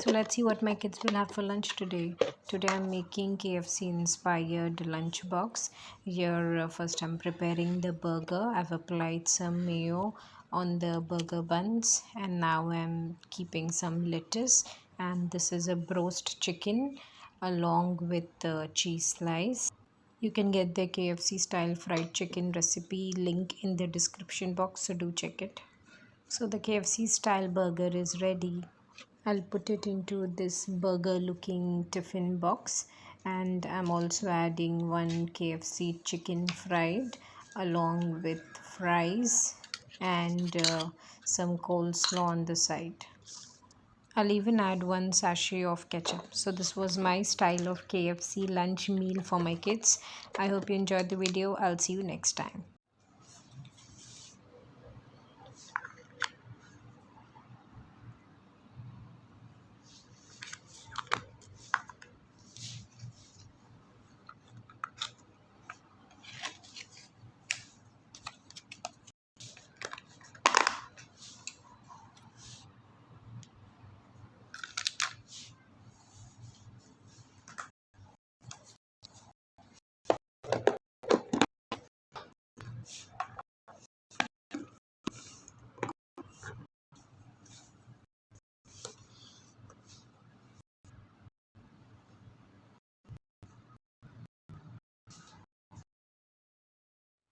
So let's see what my kids will have for lunch today. Today I'm making KFC inspired lunchbox. Here first I'm preparing the burger. I've applied some mayo on the burger buns and now I'm keeping some lettuce, and this is a roast chicken along with the cheese slice. You can get the KFC style fried chicken recipe link in the description box, so do check it. So the KFC style burger is ready. I'll put it into this burger looking tiffin box, and I'm also adding one KFC chicken fried along with fries and some coleslaw on the side. I'll even add one sachet of ketchup. So this was my style of KFC lunch meal for my kids. I hope you enjoyed the video. I'll see you next time.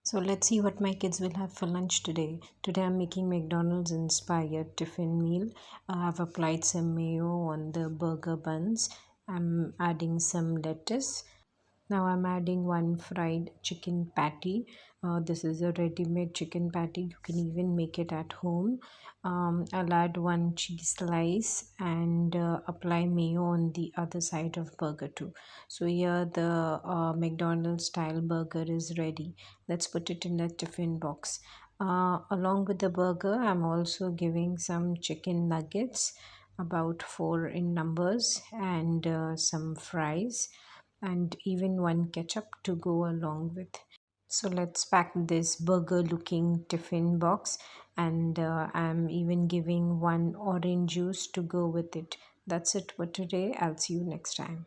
So let's see what my kids will have for lunch today. Today I'm making McDonald's inspired tiffin meal. I've applied some mayo on the burger buns. I'm adding some lettuce. Now I'm adding one fried chicken patty. This is a ready-made chicken patty. You can even make it at home. I'll add one cheese slice and apply mayo on the other side of burger too. So here the McDonald's style burger is ready. Let's put it in the tiffin box. Along with the burger, I'm also giving some chicken nuggets, about 4 in numbers, and some fries, and even one ketchup to go along with. So let's pack this burger looking tiffin box, and I'm even giving one orange juice to go with it. That's it for today. I'll see you next time.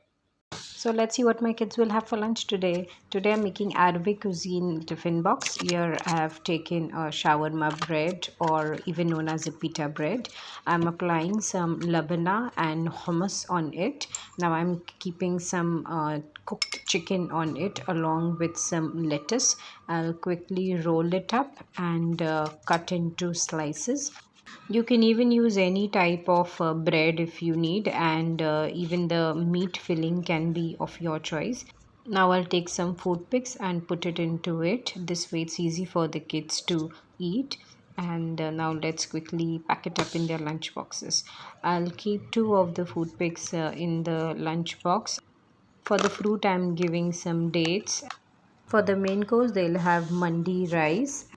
So let's see what my kids will have for lunch today. Today I'm making Arabic cuisine tiffin box. Here I have taken a shawarma bread, or even known as a pita bread. I'm applying some labana and hummus on it. Now I'm keeping some cooked chicken on it along with some lettuce. I'll quickly roll it up and cut into slices. You can even use any type of bread if you need, and even the meat filling can be of your choice. Now I'll take some food picks and put it into it. This way it's easy for the kids to eat. And now let's quickly pack it up in their lunch boxes. I'll keep 2 of the food picks in the lunch box. For the fruit I'm giving some dates. For the main course they'll have mandi rice.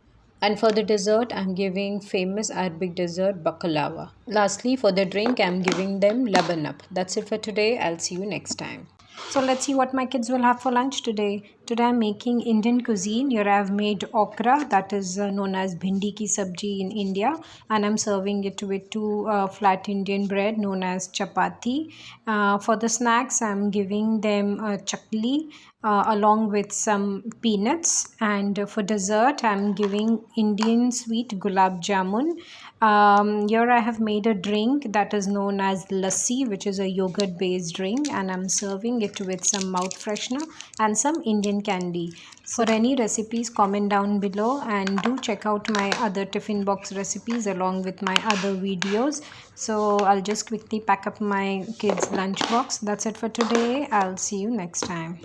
And for the dessert, I'm giving famous Arabic dessert baklava. Lastly, for the drink, I'm giving them laban up. That's it for today. I'll see you next time. So let's see what my kids will have for lunch today. Today I'm making Indian cuisine. Here I've made okra, that is known as bhindi ki sabji in India, and I'm serving it with 2 flat Indian bread known as chapati. For the snacks, I'm giving them chakli along with some peanuts, and for dessert I'm giving Indian sweet gulab jamun. Here I have made a drink that is known as lassi, which is a yogurt based drink, and I'm serving it with some mouth freshener and some Indian candy. For any recipes, comment down below, and do check out my other tiffin box recipes along with my other videos. So I'll just quickly pack up my kids lunch box. That's it for today. I'll see you next time.